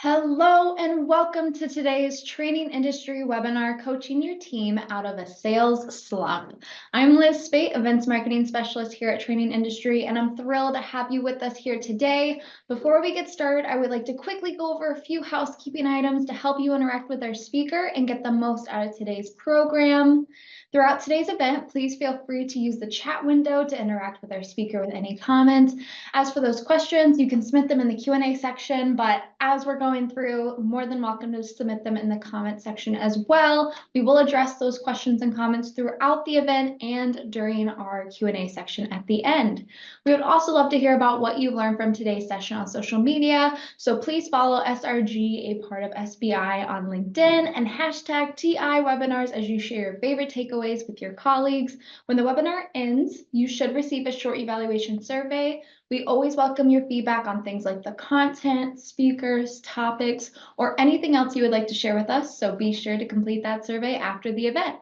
Hello and welcome to today's training industry webinar, Coaching Your Team Out of a Sales Slump. I'm Liz Spate, Events Marketing Specialist here at Training Industry, and I'm thrilled to have you with us here today. Before we get started, I would like to quickly go over a few housekeeping items to help you interact with our speaker and get the most out of today's program. Throughout today's event, please feel free to use the chat window to interact with our speaker with any comments. As for those questions, you can submit them in the Q&A section, but as we're going through, more than welcome to submit them in the comment section as well. We will address those questions and comments throughout the event and during our Q&A section at the end. We would also love to hear about what you've learned from today's session on social media, so please follow SRG, a part of SBI, on LinkedIn, and hashtag TI webinars as you share your favorite takeaways with your colleagues. When the webinar ends, you should receive a short evaluation survey. We always welcome your feedback on things like the content, speakers, topics, or anything else you would like to share with us, so be sure to complete that survey after the event.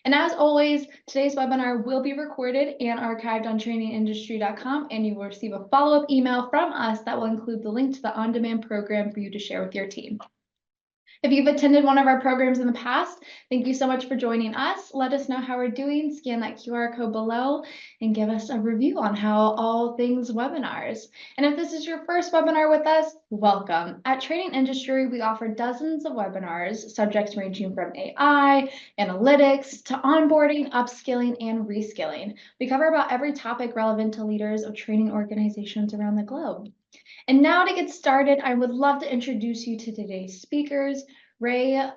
And as always, today's webinar will be recorded and archived on trainingindustry.com, and you will receive a follow-up email from us that will include the link to the on-demand program for you to share with your team. If you've attended one of our programs in the past, thank you so much for joining us. Let us know how we're doing. Scan that QR code below and give us a review on how all things webinars. And if this is your first webinar with us, welcome. At Training Industry, we offer dozens of webinars, subjects ranging from AI, analytics, to onboarding, upskilling, and reskilling. We cover about every topic relevant to leaders of training organizations around the globe. And now to get started, I would love to introduce you to today's speakers. Makela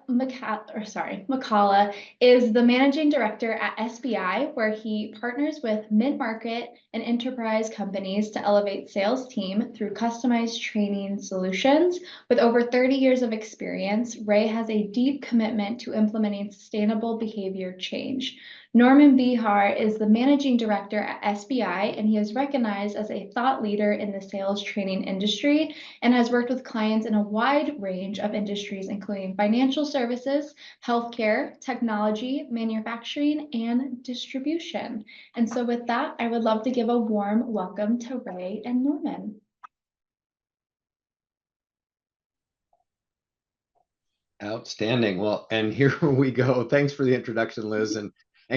is the managing director at SBI, where he partners with mid-market and enterprise companies to elevate sales team through customized training solutions. With over 30 years of experience, Ray has a deep commitment to implementing sustainable behavior change. Norman Bihar is the managing director at SBI, and he is recognized as a thought leader in the sales training industry and has worked with clients in a wide range of industries, including financial services, healthcare, technology, manufacturing, and distribution. And so with that, I would love to give a warm welcome to Ray and Norman. Outstanding. Well, and here we go. Thanks for the introduction, Liz, and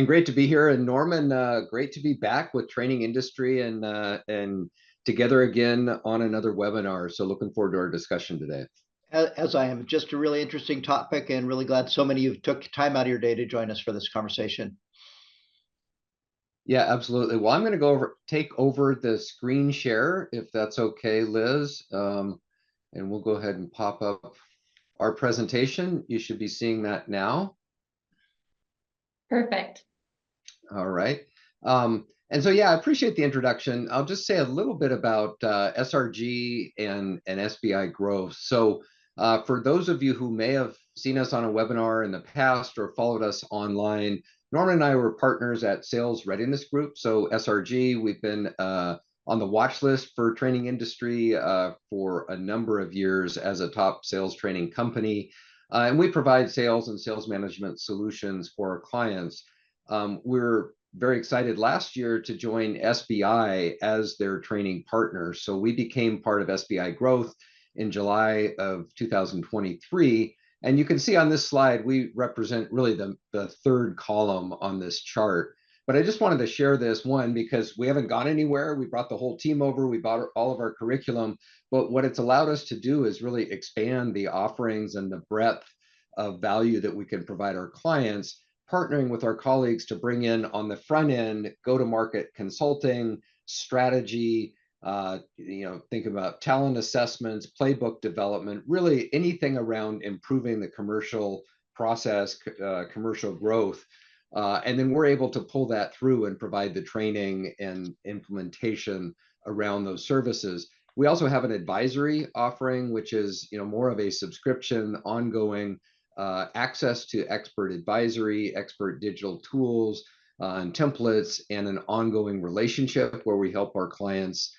great to be here. And Norman, great to be back with Training Industry and together again on another webinar. So looking forward to our discussion today. As I am, just a really interesting topic, and really glad so many of you took time out of your day to join us for this conversation. Yeah, absolutely. Well, I'm going to take over the screen share, if that's okay, Liz. And we'll go ahead and pop up our presentation. You should be seeing that now. Perfect. All right. And so, yeah, I appreciate the introduction. I'll just say a little bit about SRG and SBI growth. So for those of you who may have seen us on a webinar in the past or followed us online, Norman and I were partners at Sales Readiness Group. So SRG, we've been on the watch list for Training Industry for a number of years as a top sales training company. And we provide sales and sales management solutions for our clients. We're very excited last year to join SBI as their training partner. So we became part of SBI Growth in July of 2023. And you can see on this slide, we represent really the third column on this chart. But I just wanted to share this one because we haven't gone anywhere. We brought the whole team over. We bought all of our curriculum. But what it's allowed us to do is really expand the offerings and the breadth of value that we can provide our clients, partnering with our colleagues to bring in on the front end, go-to-market consulting, strategy, think about talent assessments, playbook development, really anything around improving the commercial process, commercial growth. And then we're able to pull that through and provide the training and implementation around those services. We also have an advisory offering, which is more of a subscription, ongoing access to expert advisory, expert digital tools and templates, and an ongoing relationship where we help our clients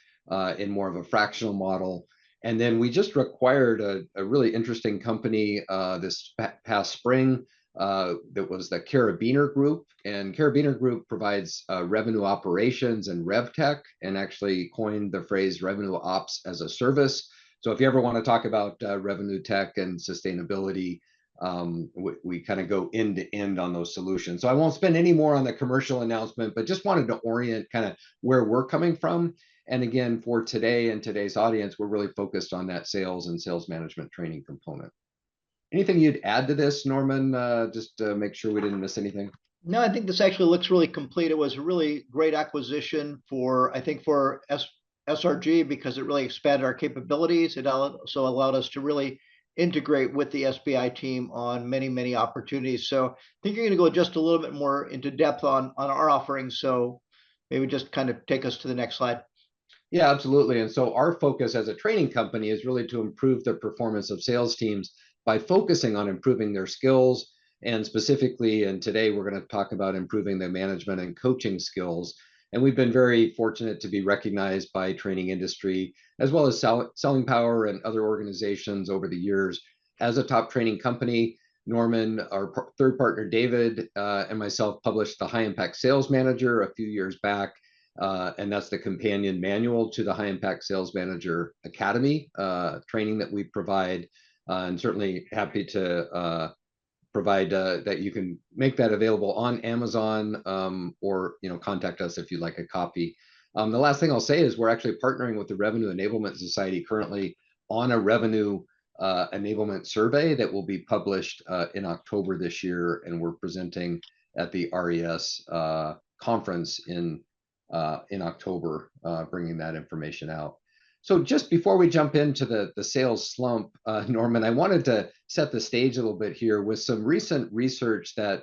in more of a fractional model. And then we just acquired a really interesting company this past spring that was the Carabiner Group. And Carabiner Group provides revenue operations and rev tech, and actually coined the phrase revenue ops as a service. So if you ever want to talk about revenue tech and sustainability, we kind of go end to end on those solutions. So I won't spend any more on the commercial announcement, but just wanted to orient kind of where we're coming from. And again, for today and today's audience, we're really focused on that sales and sales management training component. Anything you'd add to this, Norman, just to make sure we didn't miss anything? No, I think this actually looks really complete. It was a really great acquisition for, I think, for SRG because it really expanded our capabilities. It also allowed us to really integrate with the SBI team on many, many opportunities. So I think you're going to go just a little bit more into depth on our offerings. So maybe just kind of take us to the next slide. Yeah, absolutely. And so our focus as a training company is really to improve the performance of sales teams by focusing on improving their skills. And specifically, and today we're going to talk about improving the management and coaching skills. And we've been very fortunate to be recognized by training industry, as well as Selling Power and other organizations over the years as a top training company. Norman, our third partner, David, and myself published the High Impact Sales Manager a few years back. And that's the companion manual to the High Impact Sales Manager Academy training that we provide. And certainly happy to provide that you can make that available on Amazon or contact us if you'd like a copy. The last thing I'll say is we're actually partnering with the Revenue Enablement Society currently on a revenue enablement survey that will be published in October this year, and we're presenting at the RES conference in October, bringing that information out. So just before we jump into the sales slump, Norman, I wanted to set the stage a little bit here with some recent research that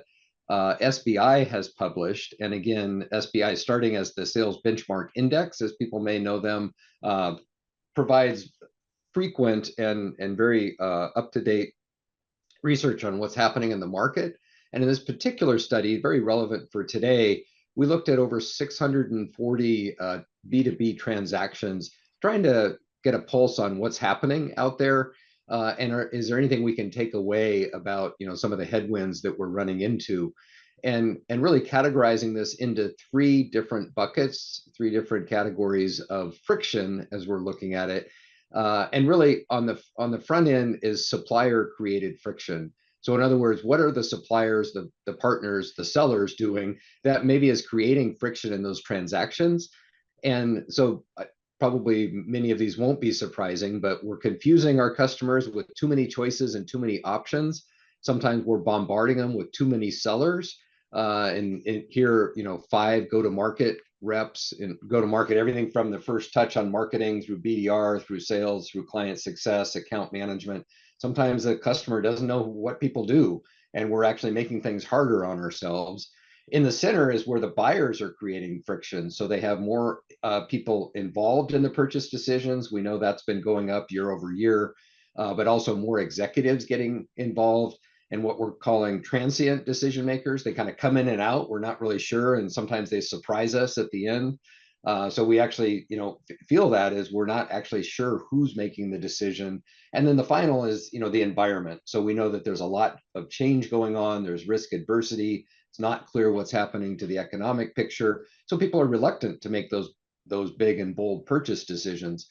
SBI has published. And again, SBI, starting as the Sales Benchmark Index, as people may know them, provides frequent and very up-to-date research on what's happening in the market. And in this particular study, very relevant for today, we looked at over 640 B2B transactions, trying to get a pulse on what's happening out there. And is there anything we can take away about some of the headwinds that we're running into? And really categorizing this into three different buckets, three different categories of friction as we're looking at it. And really on the front end is supplier created friction. So in other words, what are the suppliers, the partners, the sellers doing that maybe is creating friction in those transactions? And so probably many of these won't be surprising, but we're confusing our customers with too many choices and too many options. Sometimes we're bombarding them with too many sellers. And here, 5 go-to-market reps and go-to-market everything from the first touch on marketing through BDR, through sales, through client success, account management. Sometimes the customer doesn't know what people do, and we're actually making things harder on ourselves. In the center is where the buyers are creating friction. So they have more people involved in the purchase decisions. We know that's been going up year over year, but also more executives getting involved and what we're calling transient decision makers. They kind of come in and out. We're not really sure. And sometimes they surprise us at the end. So we actually, feel that as we're not actually sure who's making the decision. And then the final is, the environment. So we know that there's a lot of change going on. There's risk adversity. It's not clear what's happening to the economic picture. So people are reluctant to make those big and bold purchase decisions.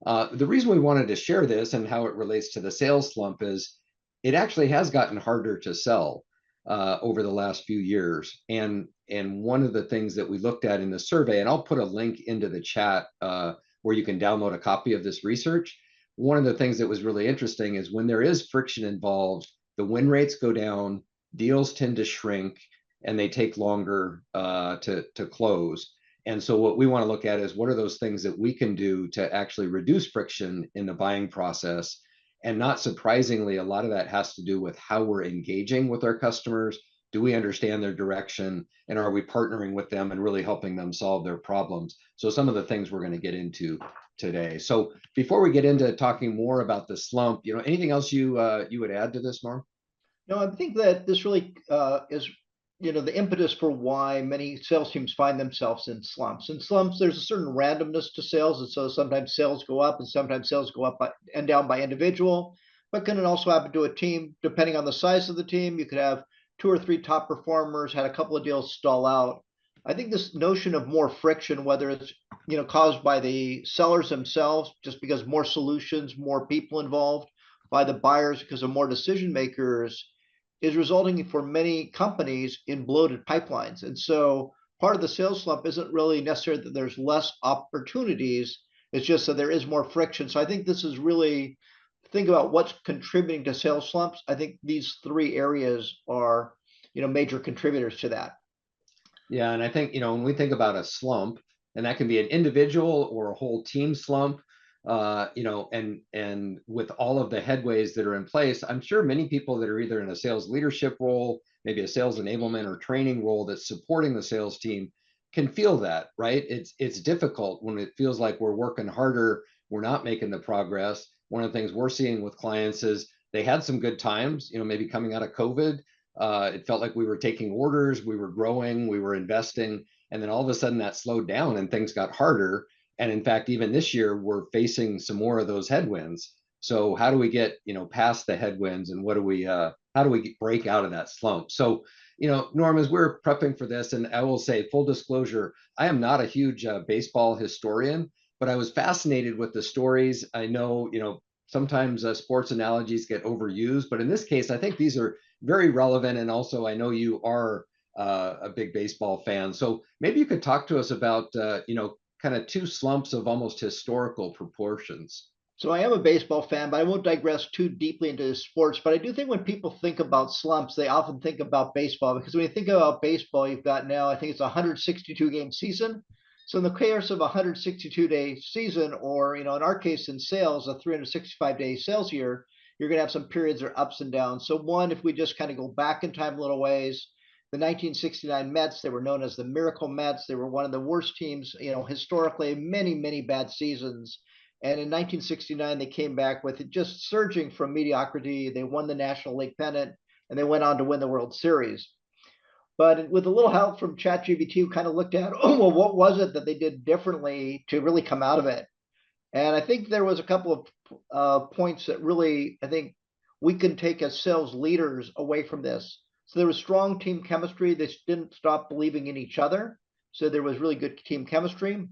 The reason we wanted to share this and how it relates to the sales slump is it actually has gotten harder to sell over the last few years. And one of the things that we looked at in the survey, and I'll put a link into the chat where you can download a copy of this research. One of the things that was really interesting is when there is friction involved, the win rates go down, deals tend to shrink, and they take longer to close. And so what we want to look at is what are those things that we can do to actually reduce friction in the buying process. And not surprisingly, a lot of that has to do with how we're engaging with our customers. Do we understand their direction? And are we partnering with them and really helping them solve their problems? So some of the things we're going to get into today. So before we get into talking more about the slump, anything else you would add to this, Norm? No, I think that this really is, the impetus for why many sales teams find themselves in slumps. In slumps, there's a certain randomness to sales, and so sometimes sales go up and sometimes sales go up and down by individual. But can it also happen to a team, depending on the size of the team? You could have 2 or 3 top performers, had a couple of deals stall out. I think this notion of more friction, whether it's caused by the sellers themselves, just because more solutions, more people involved, by the buyers because of more decision makers, is resulting for many companies in bloated pipelines. And so part of the sales slump isn't really necessarily that there's less opportunities, it's just that there is more friction. So I think this is really, think about what's contributing to sales slumps. I think these three areas are major contributors to that. Yeah, and I think, when we think about a slump, and that can be an individual or a whole team slump, and with all of the headways that are in place, I'm sure many people that are either in a sales leadership role, maybe a sales enablement or training role that's supporting the sales team can feel that, right? It's difficult when it feels like we're working harder, we're not making the progress. One of the things we're seeing with clients is they had some good times, maybe coming out of COVID. It felt like we were taking orders, we were growing, we were investing, and then all of a sudden that slowed down and things got harder. And in fact, even this year, we're facing some more of those headwinds. So how do we get past the headwinds, and how do we break out of that slump? So Norm, as we're prepping for this, and I will say full disclosure, I am not a huge baseball historian, but I was fascinated with the stories. I know sometimes sports analogies get overused, but in this case, I think these are very relevant. And also, I know you are a big baseball fan. So maybe you could talk to us about, kind of two slumps of almost historical proportions. So I am a baseball fan, but I won't digress too deeply into sports. But I do think when people think about slumps, they often think about baseball, because when you think about baseball, you've got now, I think it's a 162 game season. So in the case of a 162-day season, or in our case in sales, a 365-day sales year, you're going to have some periods of ups and downs. So one, if we just kind of go back in time a little ways, the 1969 Mets, they were known as the Miracle Mets. They were one of the worst teams, historically, many, many bad seasons. And in 1969, they came back with it just surging from mediocrity. They won the National League pennant, and they went on to win the World Series. But with a little help from ChatGPT, who kind of looked at, oh, well, what was it that they did differently to really come out of it? And I think there was a couple of points that really, I think we can take as sales leaders away from this. So there was strong team chemistry. They didn't stop believing in each other. So there was really good team chemistry.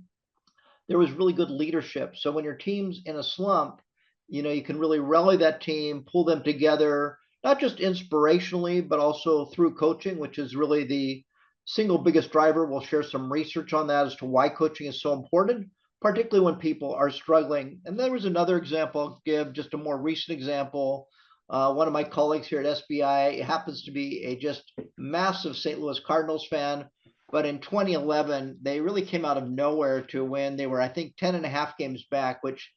There was really good leadership. So when your team's in a slump, you can really rally that team, pull them together, not just inspirationally, but also through coaching, which is really the single biggest driver. We'll share some research on that as to why coaching is so important, particularly when people are struggling. And there was another example, I'll give just a more recent example. One of my colleagues here at SBI happens to be a just massive St. Louis Cardinals fan. But in 2011, they really came out of nowhere to win. They were, I think, 10 and a half games back, which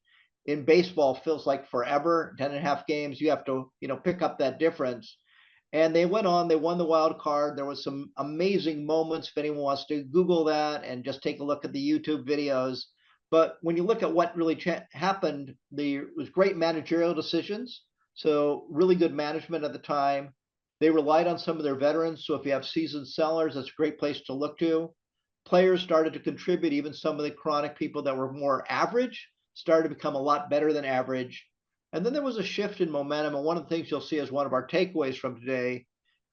in baseball feels like forever. 10 and a half games, you have to, pick up that difference. And they went on, they won the wild card. There was some amazing moments. If anyone wants to Google that and just take a look at the YouTube videos. But when you look at what really happened, there was great managerial decisions. So really good management at the time. They relied on some of their veterans. So if you have seasoned sellers, that's a great place to look to. Players started to contribute. Even some of the chronic people that were more average started to become a lot better than average. And then there was a shift in momentum. And one of the things you'll see as one of our takeaways from today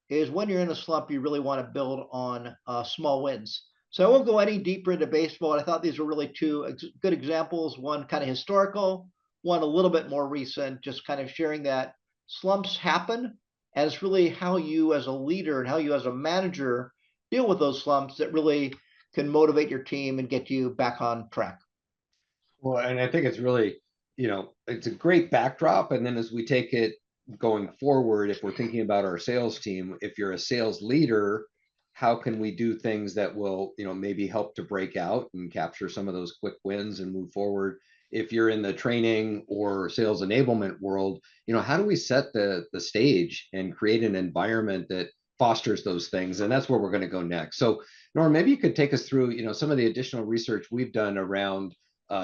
is when you're in a slump, you really want to build on small wins. So I won't go any deeper into baseball. I thought these were really two good examples, one kind of historical, one a little bit more recent, just kind of sharing that slumps happen. And it's really how you as a leader and how you as a manager deal with those slumps that really can motivate your team and get you back on track. Well, and I think it's really, it's a great backdrop. And then as we take it going forward, if we're thinking about our sales team, if you're a sales leader, how can we do things that will, maybe help to break out and capture some of those quick wins and move forward? If you're in the training or sales enablement world, how do we set the stage and create an environment that fosters those things? And that's where we're going to go next. So, Norm, maybe you could take us through, some of the additional research we've done around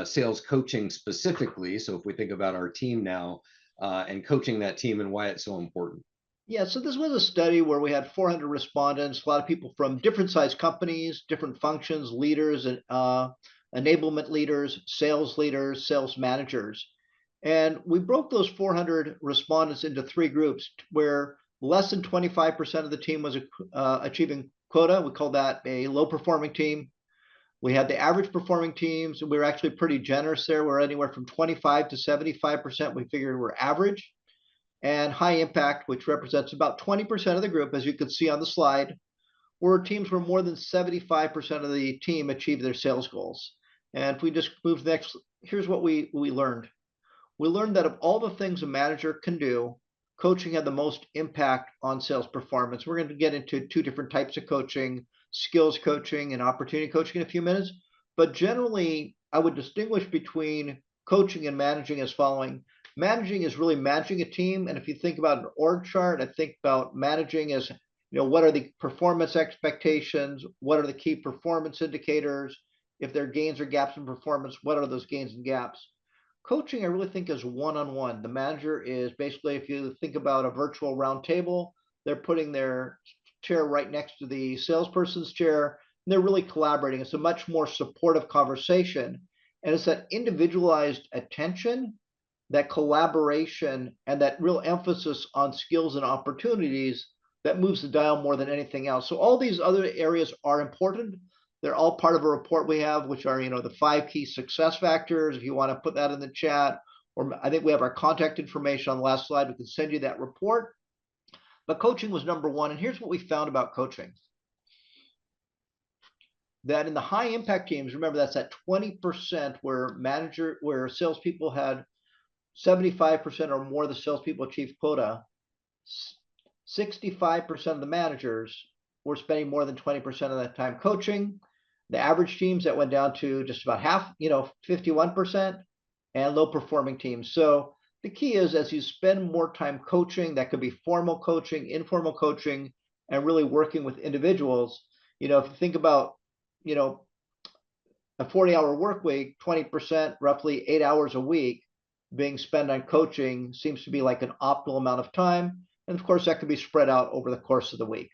sales coaching specifically. So if we think about our team now and coaching that team and why it's so important. Yeah, so this was a study where we had 400 respondents, a lot of people from different size companies, different functions, leaders, and enablement leaders, sales managers. And we broke those 400 respondents into three groups where less than 25% of the team was achieving quota. We call that a low performing team. We had the average performing teams. We were actually pretty generous there. We're anywhere from 25 to 75%. We figured we're average. And high impact, which represents about 20% of the group, as you can see on the slide, where teams were more than 75% of the team achieved their sales goals. And if we just move next, here's what we learned. We learned that of all the things a manager can do, coaching had the most impact on sales performance. We're going to get into two different types of coaching, skills coaching and opportunity coaching in a few minutes. But generally, I would distinguish between coaching and managing as following. Managing is really managing a team. And if you think about an org chart, I think about managing as, what are the performance expectations? What are the key performance indicators? If there are gains or gaps in performance, what are those gains and gaps? Coaching, I really think, is one-on-one. The manager is basically, if you think about a virtual round table, they're putting their chair right next to the salesperson's chair, and they're really collaborating. It's a much more supportive conversation. And it's that individualized attention, that collaboration, and that real emphasis on skills and opportunities that moves the dial more than anything else. So all these other areas are important. They're all part of a report we have, which are, the 5 key success factors. If you want to put that in the chat, or I think we have our contact information on the last slide. We can send you that report. But coaching was number one. And here's what we found about coaching. That in the high impact teams, remember that's at 20% where salespeople had 75% or more of the salespeople achieved quota. 65% of the managers were spending more than 20% of that time coaching. The average teams, that went down to just about half, 51%, and low performing teams. So the key is, as you spend more time coaching, that could be formal coaching, informal coaching, and really working with individuals. If you think about, a 40-hour work week, 20%, roughly 8 hours a week being spent on coaching seems to be like an optimal amount of time. And of course, that could be spread out over the course of the week.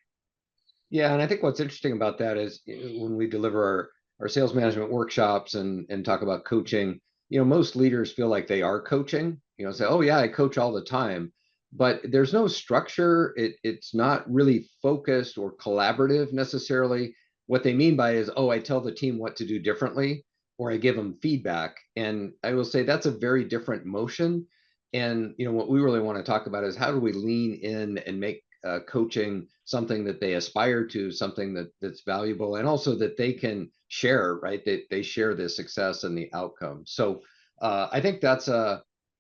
Yeah, and I think what's interesting about that is when we deliver our sales management workshops and talk about coaching, most leaders feel like they are coaching, say, oh yeah, I coach all the time, but there's no structure. It's not really focused or collaborative necessarily. What they mean by is, oh, I tell the team what to do differently, or I give them feedback. And I will say that's a very different motion. And what we really want to talk about is how do we lean in and make coaching something that they aspire to, something that's valuable, and also that they can share, right? They share the success and the outcome. So I think that's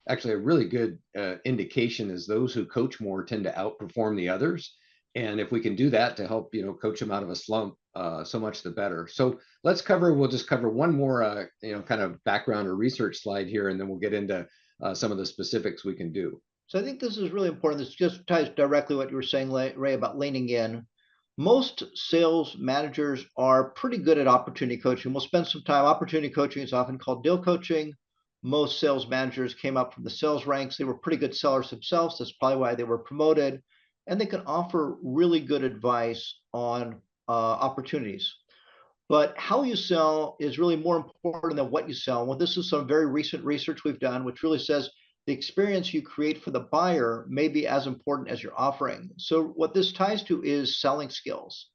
actually a really good indication, is those who coach more tend to outperform the others. And if we can do that to help, coach them out of a slump, so much the better. So we'll just cover one more, kind of background or research slide here, and then we'll get into some of the specifics we can do. So I think this is really important. This just ties directly what you were saying, Ray, about leaning in. Most sales managers are pretty good at opportunity coaching. We'll spend some time. Opportunity coaching is often called deal coaching. Most sales managers came up from the sales ranks. They were pretty good sellers themselves. That's probably why they were promoted. And they can offer really good advice on opportunities. But how you sell is really more important than what you sell. Well, this is some very recent research we've done, which really says the experience you create for the buyer may be as important as your offering. So what this ties to is selling skills.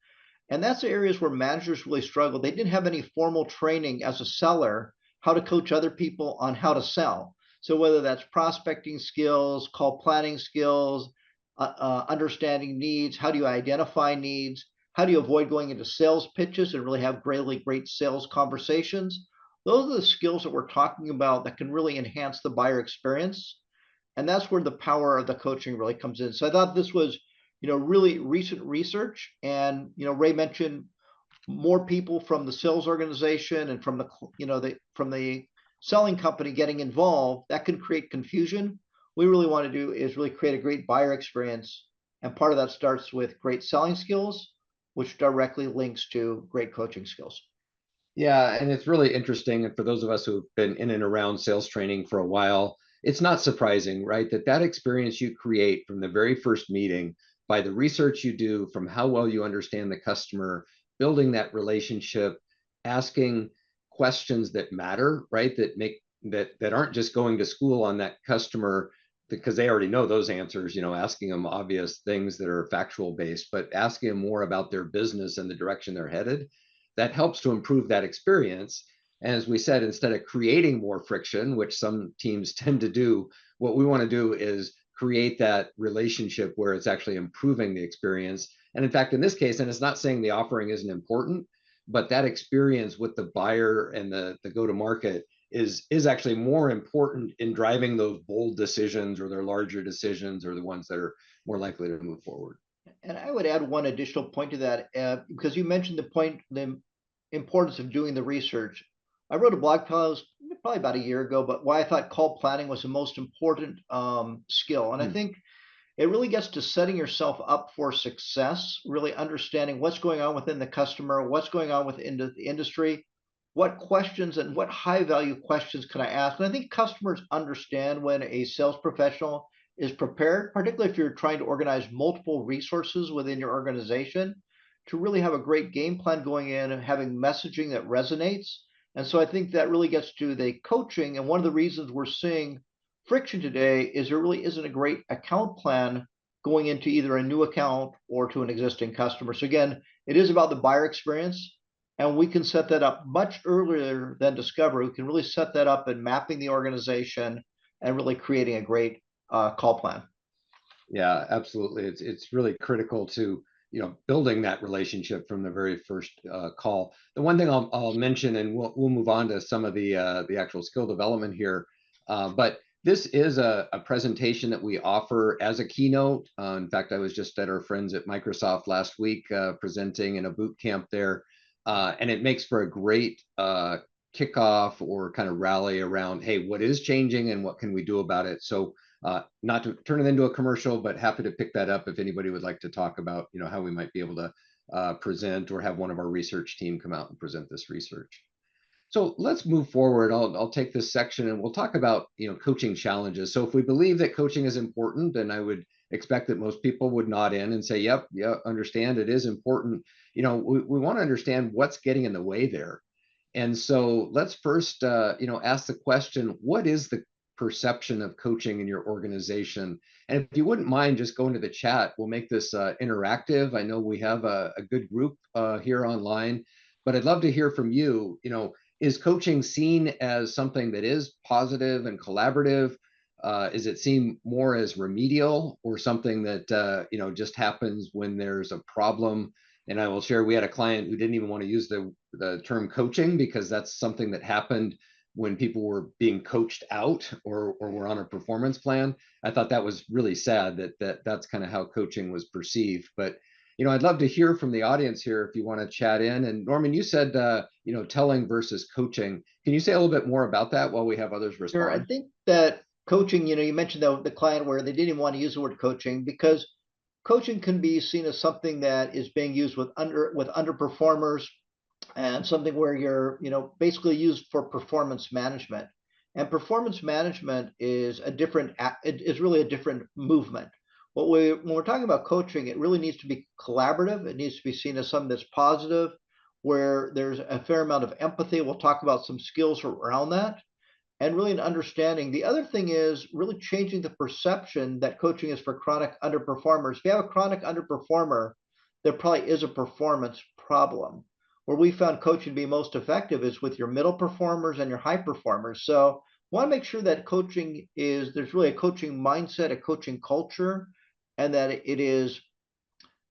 And that's the areas where managers really struggle. They didn't have any formal training as a seller, how to coach other people on how to sell. So whether that's prospecting skills, call planning skills, understanding needs, how do you identify needs, how do you avoid going into sales pitches and really have great sales conversations? Those are the skills that we're talking about that can really enhance the buyer experience. And that's where the power of the coaching really comes in. So I thought this was, really recent research. And, Ray mentioned more people from the sales organization and from from the selling company getting involved. That can create confusion. What we really want to do is really create a great buyer experience. And part of that starts with great selling skills, which directly links to great coaching skills. Yeah, and it's really interesting. And for those of us who've been in and around sales training for a while, it's not surprising, right? That experience you create from the very first meeting, by the research you do, from how well you understand the customer, building that relationship, asking questions that matter, right? That aren't just going to school on that customer, because they already know those answers, asking them obvious things that are factual based, but asking them more about their business and the direction they're headed, that helps to improve that experience. And as we said, instead of creating more friction, which some teams tend to do, what we want to do is create that relationship where it's actually improving the experience. And in fact, in this case, and it's not saying the offering isn't important, but that experience with the buyer and the go-to-market is actually more important in driving those bold decisions or their larger decisions or the ones that are more likely to move forward. And I would add one additional point to that, because you mentioned the importance of doing the research. I wrote a blog post probably about a year ago, but why I thought call planning was the most important skill. And I think it really gets to setting yourself up for success, really understanding what's going on within the customer, what's going on within the industry, what questions and what high value questions can I ask. And I think customers understand when a sales professional is prepared, particularly if you're trying to organize multiple resources within your organization, to really have a great game plan going in and having messaging that resonates. And so I think that really gets to the coaching. And one of the reasons we're seeing friction today is there really isn't a great account plan going into either a new account or to an existing customer. So again, it is about the buyer experience, and we can set that up much earlier than discovery. We can really set that up in mapping the organization and really creating a great call plan. Yeah, absolutely. It's really critical to building that relationship from the very first call. The one thing I'll mention, and we'll move on to some of the actual skill development here, but this is a presentation that we offer as a keynote. In fact, I was just at our friends at Microsoft last week presenting in a boot camp there, and it makes for a great kickoff or kind of rally around, hey, what is changing and what can we do about it? So not to turn it into a commercial, but happy to pick that up if anybody would like to talk about, how we might be able to present or have one of our research team come out and present this research. So let's move forward. I'll take this section and we'll talk about, coaching challenges. So if we believe that coaching is important, then I would expect that most people would nod in and say, yep, yeah, understand it is important. We want to understand what's getting in the way there. And so let's first, ask the question, what is the perception of coaching in your organization? And if you wouldn't mind just going to the chat, we'll make this interactive. I know we have a good group here online, but I'd love to hear from you. Is coaching seen as something that is positive and collaborative? Is it seen more as remedial or something that just happens when there's a problem? And I will share, we had a client who didn't even want to use the term coaching because that's something that happened when people were being coached out or were on a performance plan. I thought that was really sad that's kind of how coaching was perceived. But I'd love to hear from the audience here if you want to chat in. And Norman, you said telling versus coaching. Can you say a little bit more about that while we have others respond? Sure. I think that coaching, you mentioned the client where they didn't even want to use the word coaching because coaching can be seen as something that is being used with underperformers and something where you're basically used for performance management. And performance management is really a different movement. When we're talking about coaching, it really needs to be collaborative. It needs to be seen as something that's positive, where there's a fair amount of empathy. We'll talk about some skills around that and really an understanding. The other thing is really changing the perception that coaching is for chronic underperformers. If you have a chronic underperformer, there probably is a performance problem. Where we found coaching to be most effective is with your middle performers and your high performers. So want to make sure that there's really a coaching mindset, a coaching culture, and that it is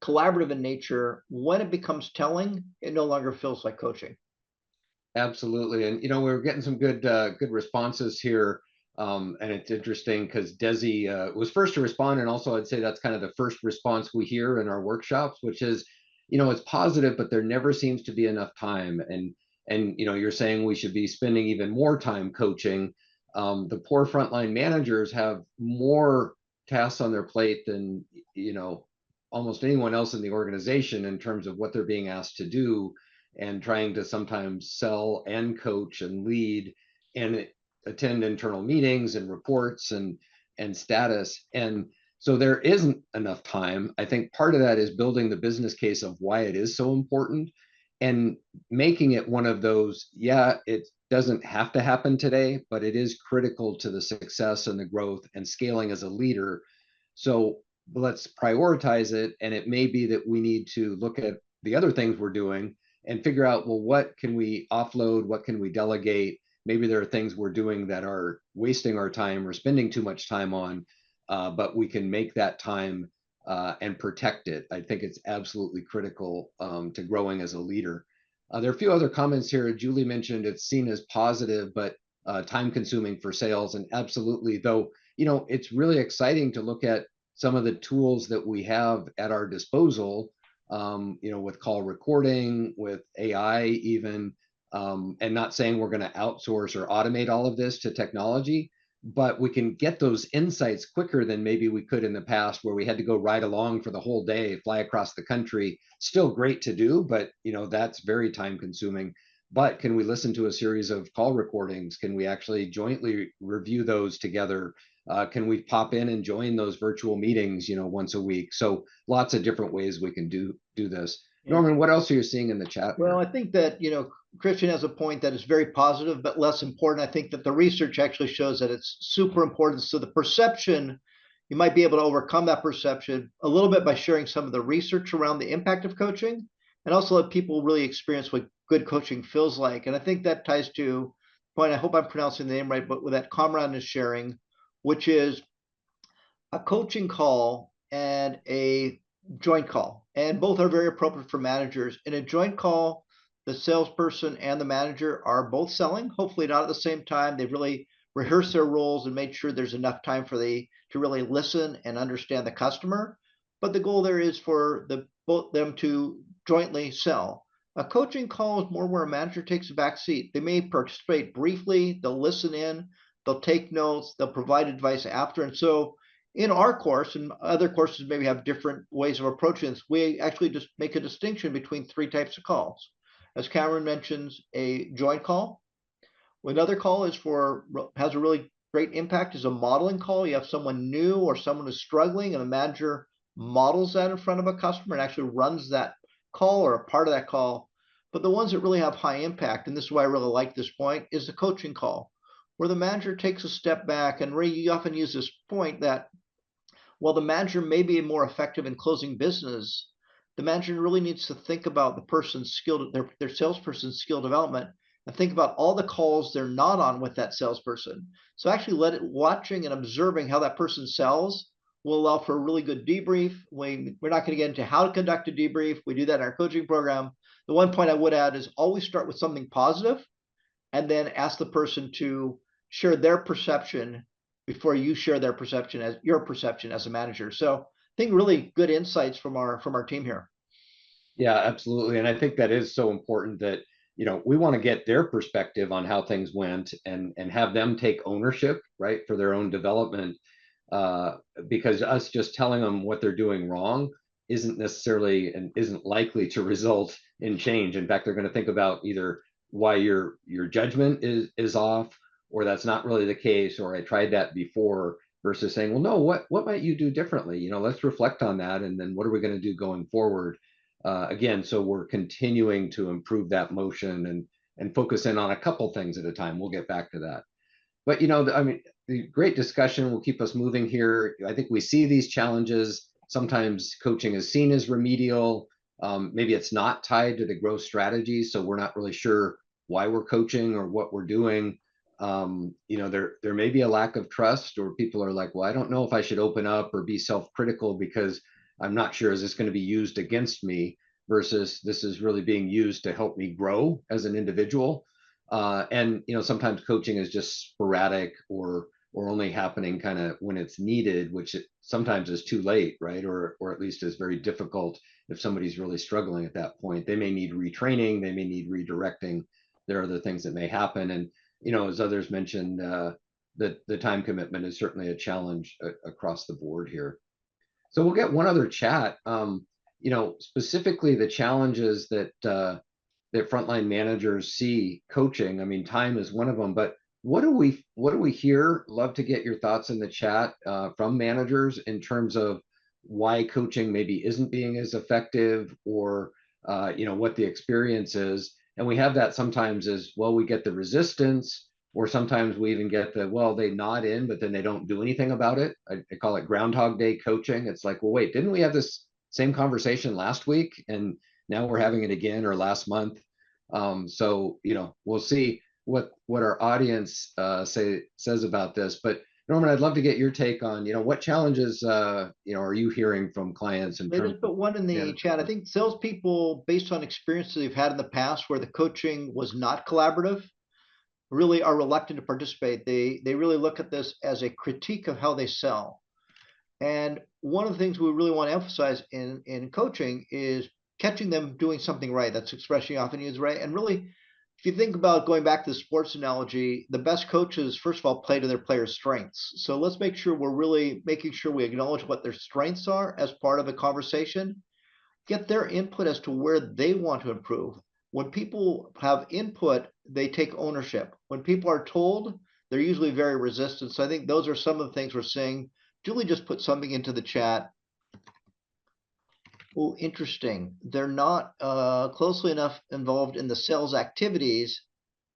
collaborative in nature. When it becomes telling, it no longer feels like coaching. Absolutely. And we're getting some good responses here. And it's interesting because Desi was first to respond. And also I'd say that's kind of the first response we hear in our workshops, which is, it's positive, but there never seems to be enough time. And you're saying we should be spending even more time coaching. The poor frontline managers have more tasks on their plate than, almost anyone else in the organization in terms of what they're being asked to do, and trying to sometimes sell and coach and lead and attend internal meetings and reports and status. And so there isn't enough time. I think part of that is building the business case of why it is so important. and making it one of those, yeah, it doesn't have to happen today, but it is critical to the success and the growth and scaling as a leader. So let's prioritize it. And it may be that we need to look at the other things we're doing and figure out, well, what can we offload? What can we delegate? Maybe there are things we're doing that are wasting our time or spending too much time on, but we can make that time and protect it. I think it's absolutely critical to growing as a leader. There are a few other comments here. Julie mentioned it's seen as positive, but time consuming for sales. And absolutely, though, it's really exciting to look at some of the tools that we have at our disposal, with call recording, with AI even, and not saying we're going to outsource or automate all of this to technology, but we can get those insights quicker than maybe we could in the past, where we had to go ride along for the whole day, fly across the country. Still great to do, but that's very time consuming. But can we listen to a series of call recordings? Can we actually jointly review those together? Can we pop in and join those virtual meetings, once a week? So lots of different ways we can do this. Yeah. Norman, what else are you seeing in the chat Well, here? I think that, Christian has a point that is very positive, but less important. I think that the research actually shows that it's super important. So the perception, you might be able to overcome that perception a little bit by sharing some of the research around the impact of coaching, and also let people really experience what good coaching feels like. And I think that ties to point, I hope I'm pronouncing the name right, but with that Comrade is sharing, which is a coaching call and a joint call. And both are very appropriate for managers. In a joint call, the salesperson and the manager are both selling, hopefully not at the same time. They've really rehearsed their roles and made sure there's enough time for to really listen and understand the customer. But the goal there is for both them to jointly sell. A coaching call is more where a manager takes a back seat. They may participate briefly, they'll listen in, they'll take notes, they'll provide advice after. And so in our course, and other courses maybe have different ways of approaching this, we actually just make a distinction between three types of calls. As Cameron mentions, a joint call. Another call has a really great impact is a modeling call. You have someone new or someone who's struggling, and a manager models that in front of a customer and actually runs that call or a part of that call. But the ones that really have high impact, and this is why I really like this point, is the coaching call, where the manager takes a step back. And Ray, you often use this point that while the manager may be more effective in closing business, the manager really needs to think about the person's skill, their salesperson's skill development, and think about all the calls they're not on with that salesperson. So actually watching and observing how that person sells will allow for a really good debrief. We're not going to get into how to conduct a debrief. We do that in our coaching program. The one point I would add is always start with something positive and then ask the person to share their perception before you share their perception as your perception as a manager. So I think really good insights from our team here. Yeah, absolutely. And I think that is so important that, we want to get their perspective on how things went and have them take ownership, right, for their own development. Because us just telling them what they're doing wrong isn't necessarily and isn't likely to result in change. In fact, they're going to think about either why your judgment is off, or that's not really the case, or I tried that before, versus saying, well, no, what might you do differently? Let's reflect on that, and then what are we going to do going forward? Again, so we're continuing to improve that motion and focus in on a couple things at a time. We'll get back to that. But I mean, the great discussion will keep us moving here. I think we see these challenges. Sometimes coaching is seen as remedial. Maybe it's not tied to the growth strategy, so we're not really sure why we're coaching or what we're doing. There may be a lack of trust, or people are like, well, I don't know if I should open up or be self-critical because I'm not sure, is this going to be used against me, versus this is really being used to help me grow as an individual. And sometimes coaching is just sporadic or only happening kind of when it's needed, which sometimes is too late, right? Or at least is very difficult if somebody's really struggling at that point. They may need retraining, they may need redirecting. There are other things that may happen. And as others mentioned, the time commitment is certainly a challenge across the board here. So we'll get one other chat. Specifically the challenges that frontline managers see coaching. I mean, time is one of them, but what do we hear? Love to get your thoughts in the chat from managers in terms of why coaching maybe isn't being as effective, or what the experience is. And we have that sometimes as well, we get the resistance, or sometimes we even get the, well, they nod in, but then they don't do anything about it. I call it Groundhog Day coaching. It's like, well, wait, didn't we have this same conversation last week? And now we're having it again, or last month. So, we'll see what our audience says about this. But Norman, I'd love to get your take on, what challenges, are you hearing from clients in They terms just of put one in the management? chat. I think salespeople, based on experiences they've had in the past where the coaching was not collaborative, really are reluctant to participate. They really look at this as a critique of how they sell. And one of the things we really want to emphasize in coaching is catching them doing something right. That's the expression you often use, right? And really, if you think about going back to the sports analogy, the best coaches, first of all, play to their players' strengths. So let's make sure we're really making sure we acknowledge what their strengths are as part of the conversation, get their input as to where they want to improve. When people have input, they take ownership. When people are told, they're usually very resistant. So I think those are some of the things we're seeing. Julie just put something into the chat. Oh, interesting. They're not closely enough involved in the sales activities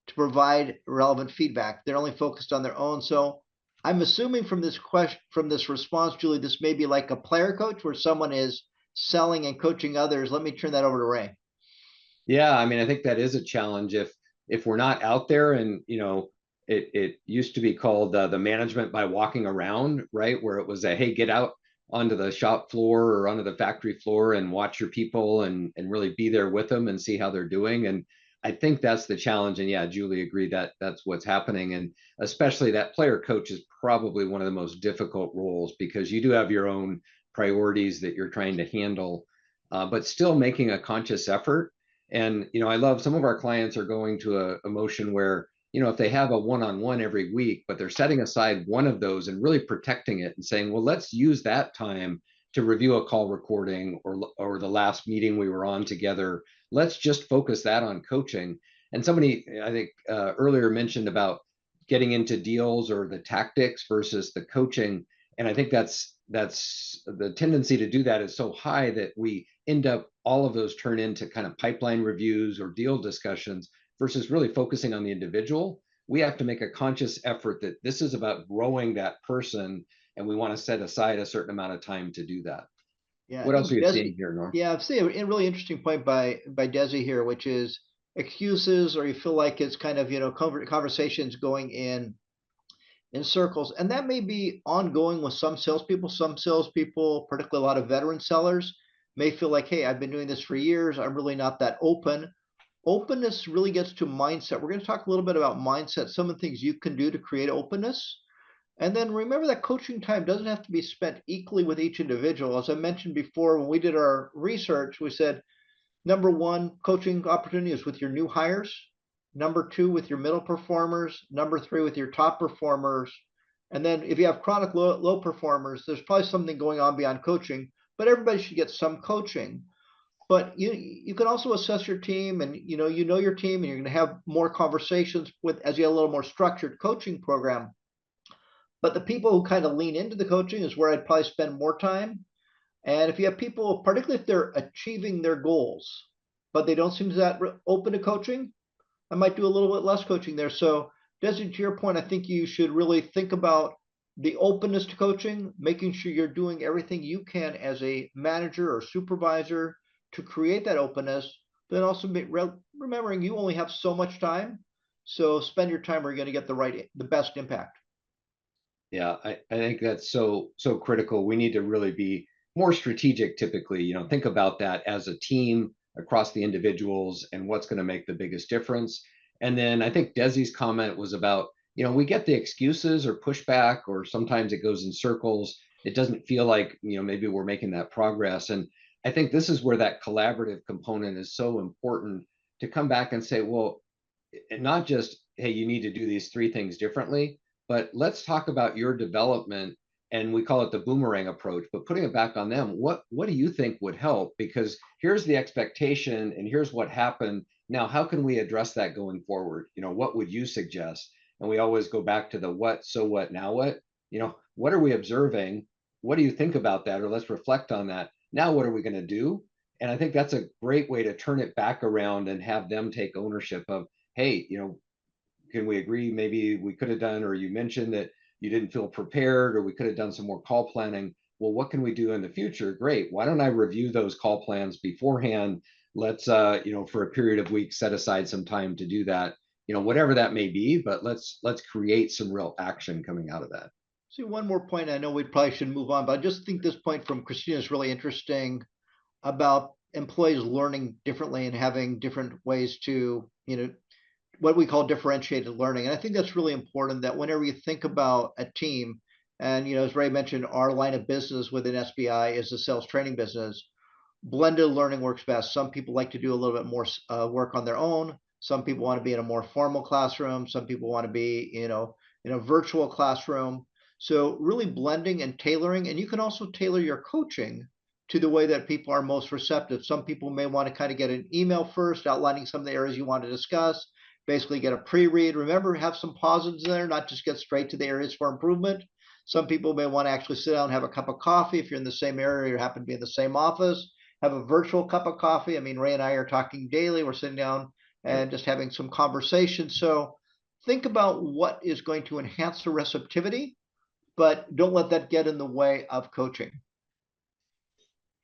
to provide relevant feedback. They're only focused on their own. So I'm assuming from this question, from this response, Julie, this may be like a player coach where someone is selling and coaching others. Let me turn that over to Ray. Yeah, I mean, I think that is a challenge if we're not out there, and it used to be called the management by walking around, right? Where it was a, hey, get out onto the shop floor or onto the factory floor and watch your people and really be there with them and see how they're doing. And I think that's the challenge. And yeah, Julie agreed that that's what's happening. And especially that player coach is probably one of the most difficult roles, because you do have your own priorities that you're trying to handle, but still making a conscious effort. And I love, some of our clients are going to a motion where, if they have a one-on-one every week, but they're setting aside one of those and really protecting it and saying, well, let's use that time to review a call recording, or the last meeting we were on together. Let's just focus that on coaching. And somebody, I think, earlier mentioned about getting into deals or the tactics versus the coaching. And I think that's the tendency to do that is so high that we end up, all of those turn into kind of pipeline reviews or deal discussions versus really focusing on the individual. We have to make a conscious effort that this is about growing that person, and we want to set aside a certain amount of time to do that. Yeah, I What else are think you seeing Desi, here, Norm? yeah, I've seen a really interesting point by Desi here, which is excuses, or you feel like it's kind of, conversations going in circles. And that may be ongoing with some salespeople. Some salespeople, particularly a lot of veteran sellers, may feel like, hey, I've been doing this for years. I'm really not that open. Openness really gets to mindset. We're going to talk a little bit about mindset, some of the things you can do to create openness. And then remember that coaching time doesn't have to be spent equally with each individual. As I mentioned before, when we did our research, we said number one, coaching opportunity is with your new hires. Number two, with your middle performers. Number three, with your top performers. And then if you have chronic low performers, there's probably something going on beyond coaching, but everybody should get some coaching. But you can also assess your team, and you know your team, and you're going to have more conversations with, as you have a little more structured coaching program. But the people who kind of lean into the coaching is where I'd probably spend more time. And if you have people, particularly if they're achieving their goals, but they don't seem that open to coaching, I might do a little bit less coaching there. So, Desi, to your point, I think you should really think about the openness to coaching, making sure you're doing everything you can as a manager or supervisor to create that openness. Then also remembering you only have so much time, so spend your time where you're going to get the best impact. Yeah, I think that's so critical. We need to really be more strategic typically, think about that as a team across the individuals and what's going to make the biggest difference. And then I think Desi's comment was about, we get the excuses or pushback, or sometimes it goes in circles. It doesn't feel like, maybe we're making that progress. And I think this is where that collaborative component is so important, to come back and say, well, not just, hey, you need to do these three things differently, but let's talk about your development. And we call it the boomerang approach, but putting it back on them. What do you think would help? Because here's the expectation and here's what happened. Now, how can we address that going forward? What would you suggest? And we always go back to the what, so what, now what? What are we observing? What do you think about that? Or let's reflect on that. Now, what are we going to do? And I think that's a great way to turn it back around and have them take ownership of, hey, can we agree maybe we could have done, or you mentioned that you didn't feel prepared, or we could have done some more call planning. Well, what can we do in the future? Great. Why don't I review those call plans beforehand? Let's, for a period of weeks, set aside some time to do that, whatever that may be, but let's create some real action coming out of that. See, one more point. I know we probably should move on, but I just think this point from Christina is really interesting about employees learning differently and having different ways to, what we call differentiated learning. And I think that's really important, that whenever you think about a team, and as Ray mentioned, our line of business within SBI is the sales training business. Blended learning works best. Some people like to do a little bit more work on their own. Some people want to be in a more formal classroom. Some people want to be, in a virtual classroom. So really blending and tailoring, and you can also tailor your coaching to the way that people are most receptive. Some people may want to kind of get an email first outlining some of the areas you want to discuss, basically get a pre-read. Remember, have some pauses there, not just get straight to the areas for improvement. Some people may want to actually sit down and have a cup of coffee if you're in the same area or happen to be in the same office. Have a virtual cup of coffee. I mean, Ray and I are talking daily. We're sitting down and just having some conversation. So think about what is going to enhance the receptivity, but don't let that get in the way of coaching.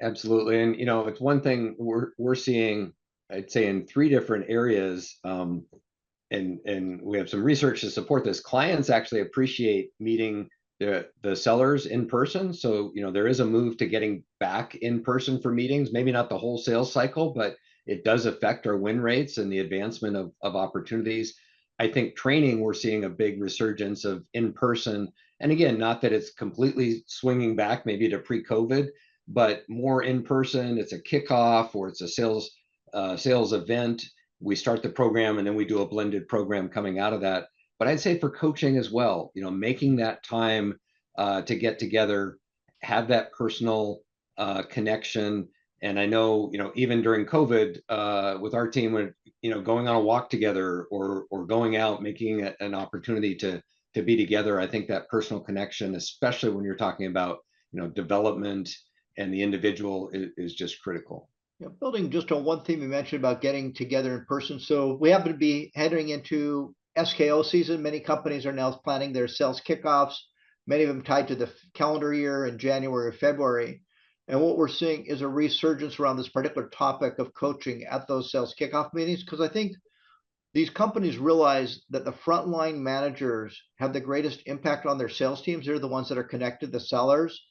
Absolutely. And, it's one thing we're seeing, I'd say, in three different areas. And we have some research to support this. Clients actually appreciate meeting the sellers in person. So, there is a move to getting back in person for meetings, maybe not the whole sales cycle, but it does affect our win rates and the advancement of opportunities. I think training, we're seeing a big resurgence of in person. And again, not that it's completely swinging back maybe to pre-COVID, but more in person. It's a kickoff, or it's a sales event. We start the program and then we do a blended program coming out of that. But I'd say for coaching as well, making that time to get together, have that personal connection. And I know, even during COVID, with our team, when going on a walk together, or going out, making an opportunity to be together, I think that personal connection, especially when you're talking about development and the individual, is just critical. Yeah, building just on one theme you mentioned about getting together in person. So we happen to be heading into SKO season. Many companies are now planning their sales kickoffs, many of them tied to the calendar year in January or February. And what we're seeing is a resurgence around this particular topic of coaching at those sales kickoff meetings, because I think these companies realize that the frontline managers have the greatest impact on their sales teams. They're the ones that are connected to sellers.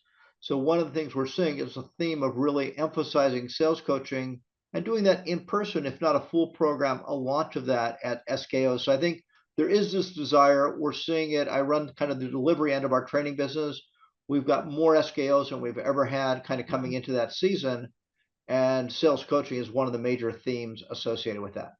So one of the things we're seeing is a theme of really emphasizing sales coaching and doing that in person, if not a full program, a launch of that at SKO. So I think there is this desire. We're seeing it. I run kind of the delivery end of our training business. We've got more SKOs than we've ever had kind of coming into that season. And sales coaching is one of the major themes associated with that.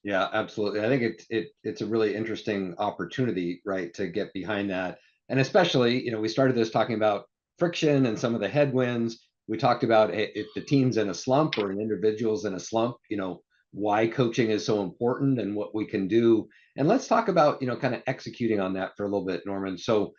Yeah, absolutely. I think it's a really interesting opportunity, right, to get behind that. And especially, we started this talking about friction and some of the headwinds. We talked about if the team's in a slump or an individual's in a slump, why coaching is so important and what we can do. And let's talk about, kind of executing on that for a little bit, Norman. So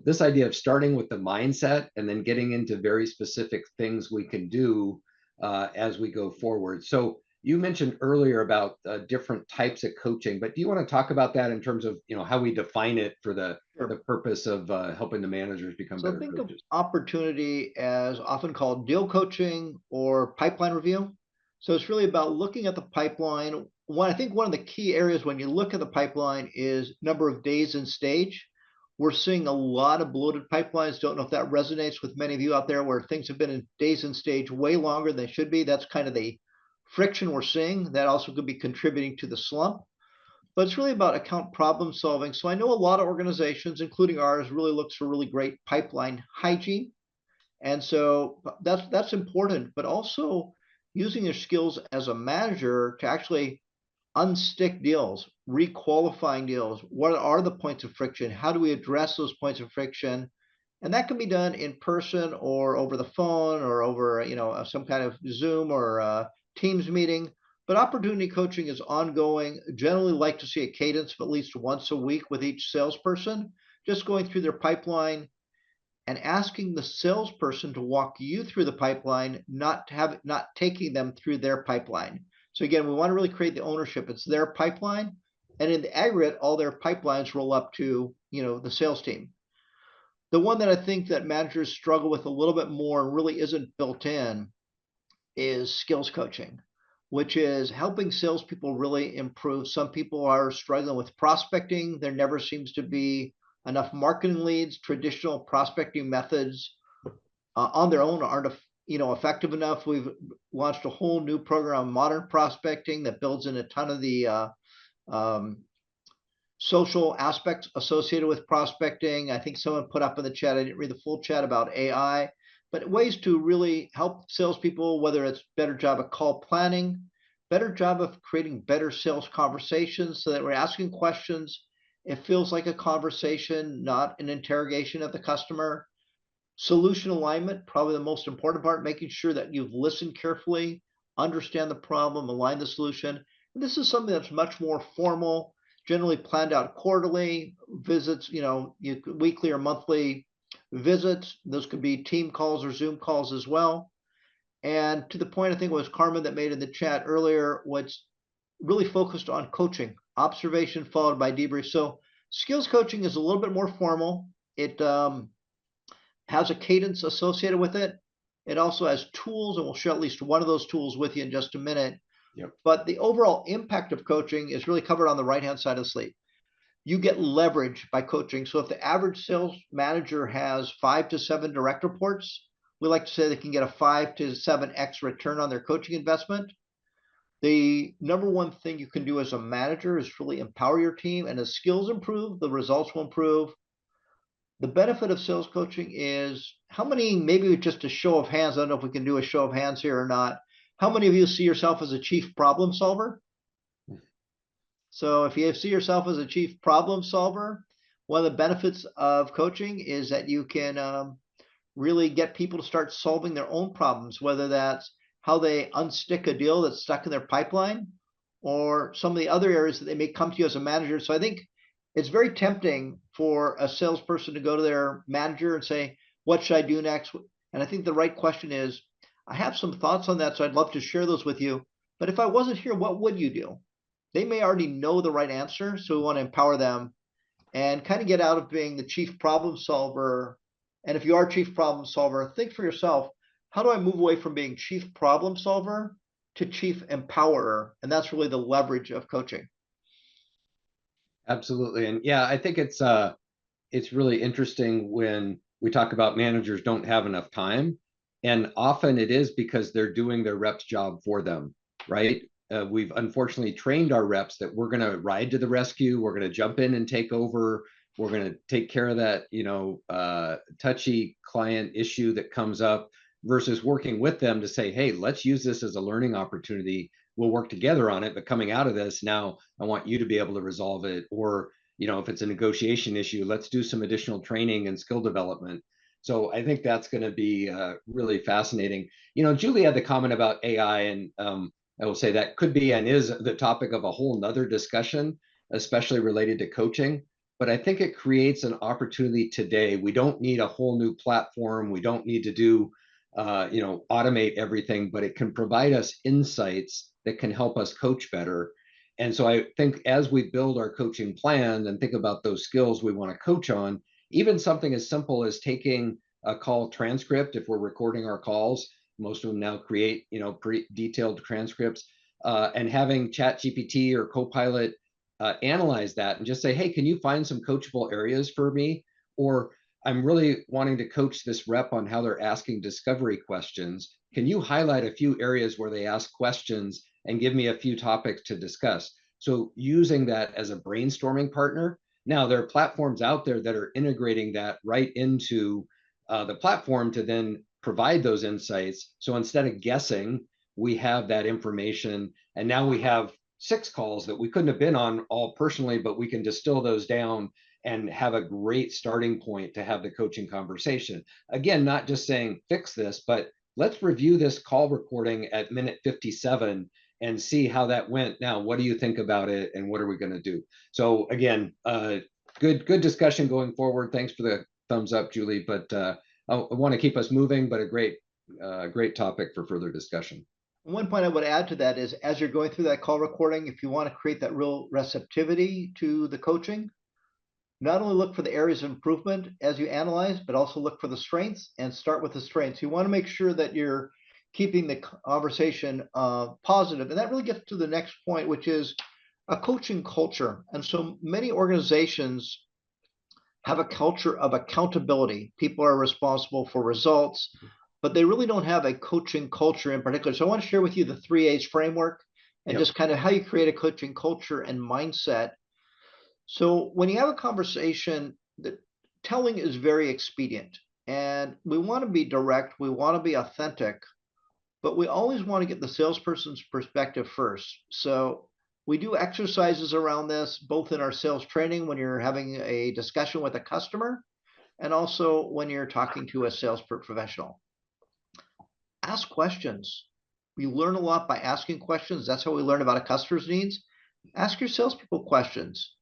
this idea of starting with the mindset and then getting into very specific things we can do as we go forward. So you mentioned earlier about different types of coaching, but do you want to talk about that in terms of how we define it for the purpose of helping the managers become better think coaches? of opportunity as often called deal coaching or pipeline review. So it's really about looking at the pipeline. I think one of the key areas when you look at the pipeline is number of days in stage. We're seeing a lot of bloated pipelines. Don't know if that resonates with many of you out there, where things have been in days in stage way longer than they should be. That's kind of the friction we're seeing. That also could be contributing to the slump. But it's really about account problem solving. So I know a lot of organizations, including ours, really looks for really great pipeline hygiene. And so that's important, but also using your skills as a manager to actually unstick deals, requalifying deals. What are the points of friction? How do we address those points of friction? And that can be done in person or over the phone or over, some kind of Zoom or Teams meeting. But opportunity coaching is ongoing. Generally like to see a cadence of at least once a week with each salesperson, just going through their pipeline, and asking the salesperson to walk you through the pipeline, not taking them through their pipeline. So again, we want to really create the ownership. It's their pipeline, and in the aggregate, all their pipelines roll up to, the sales team. The one that I think that managers struggle with a little bit more and really isn't built in is skills coaching, which is helping salespeople really improve. Some people are struggling with prospecting. There never seems to be enough marketing leads. Traditional prospecting methods on their own aren't effective enough. We've launched a whole new program on modern prospecting that builds in a ton of the social aspects associated with prospecting. I think someone put up in the chat, I didn't read the full chat, about AI, but ways to really help salespeople, whether it's better job of call planning, better job of creating better sales conversations so that we're asking questions. It feels like a conversation, not an interrogation of the customer. Solution alignment, probably the most important part, making sure that you've listened carefully, understand the problem, align the solution. And this is something that's much more formal, generally planned out quarterly visits, weekly or monthly visits. Those could be team calls or Zoom calls as well. And to the point, I think it was Carmen that made in the chat earlier, what's really focused on coaching, observation followed by debrief. So skills coaching is a little bit more formal. It has a cadence associated with it. It also has tools, and we'll share at least one of those tools with you in just a minute. Yep. But the overall impact of coaching is really covered on the right-hand side of the slide. You get leverage by coaching. So if the average sales manager has 5 to 7 direct reports, we like to say they can get a 5 to 7x return on their coaching investment. The number one thing you can do as a manager is really empower your team, and as skills improve, the results will improve. The benefit of sales coaching is how many, maybe just a show of hands, I don't know if we can do a show of hands here or not. How many of you see yourself as a chief problem solver? So if you see yourself as a chief problem solver, one of the benefits of coaching is that you can really get people to start solving their own problems, whether that's how they unstick a deal that's stuck in their pipeline or some of the other areas that they may come to you as a manager. So I think it's very tempting for a salesperson to go to their manager and say, what should I do next? And I think the right question is, I have some thoughts on that, so I'd love to share those with you. But if I wasn't here, what would you do? They may already know the right answer, so we want to empower them and kind of get out of being the chief problem solver. And if you are chief problem solver, think for yourself, how do I move away from being chief problem solver to chief empowerer? And that's really the leverage of coaching. Absolutely. And yeah, I think it's really interesting when we talk about managers don't have enough time. And often it is because they're doing their reps' job for them, right? We've unfortunately trained our reps that we're going to ride to the rescue. We're going to jump in and take over. We're going to take care of that, touchy client issue that comes up, versus working with them to say, hey, let's use this as a learning opportunity. We'll work together on it. But coming out of this, now I want you to be able to resolve it. Or, if it's a negotiation issue, let's do some additional training and skill development. So I think that's going to be really fascinating. Julie had the comment about AI, and I will say that could be and is the topic of a whole nother discussion, especially related to coaching. But I think it creates an opportunity today. We don't need a whole new platform. We don't need to do, automate everything, but it can provide us insights that can help us coach better. And so I think as we build our coaching plan and think about those skills we want to coach on, even something as simple as taking a call transcript, if we're recording our calls, most of them now create, pretty detailed transcripts, and having ChatGPT or Copilot analyze that and just say, hey, can you find some coachable areas for me? Or I'm really wanting to coach this rep on how they're asking discovery questions. Can you highlight a few areas where they ask questions and give me a few topics to discuss? So using that as a brainstorming partner. Now, there are platforms out there that are integrating that right into the platform to then provide those insights. So instead of guessing, we have that information. And now we have 6 calls that we couldn't have been on all personally, but we can distill those down and have a great starting point to have the coaching conversation. Again, not just saying fix this, but let's review this call recording at minute 57 and see how that went. Now, what do you think about it, and what are we going to do? So again, good discussion going forward. Thanks for the thumbs up, Julie, but I want to keep us moving, but a great topic for further discussion. One point I would add to that is, as you're going through that call recording, if you want to create that real receptivity to the coaching, not only look for the areas of improvement as you analyze, but also look for the strengths and start with the strengths. You want to make sure that you're keeping the conversation positive. And that really gets to the next point, which is a coaching culture. And so many organizations have a culture of accountability. People are responsible for results, but they really don't have a coaching culture in particular. So I want to share with you the 3 A's framework and just kind of how you create a coaching culture and mindset. So when you have a conversation, the telling is very expedient, and we want to be direct, we want to be authentic, but we always want to get the salesperson's perspective first. So we do exercises around this, both in our sales training when you're having a discussion with a customer, and also when you're talking to a sales professional. Ask questions. We learn a lot by asking questions. That's how we learn about a customer's needs. Ask your salespeople questions.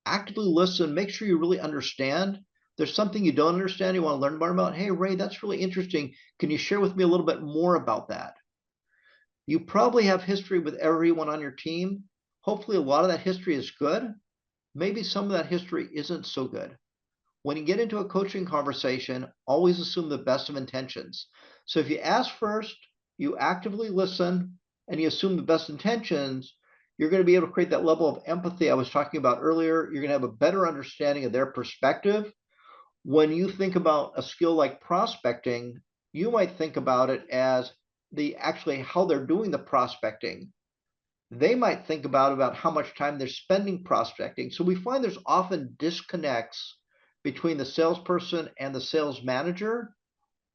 Actively listen. Make sure you really understand. There's something you don't understand, you want to learn more about. Hey, Ray, that's really interesting. Can you share with me a little bit more about that? You probably have history with everyone on your team. Hopefully, a lot of that history is good. Maybe some of that history isn't so good. When you get into a coaching conversation, always assume the best of intentions. So if you ask first, you actively listen, and you assume the best intentions, you're going to be able to create that level of empathy I was talking about earlier. You're going to have a better understanding of their perspective. When you think about a skill like prospecting, you might think about it as actually how they're doing the prospecting. They might think about how much time they're spending prospecting. So we find there's often disconnects between the salesperson and the sales manager.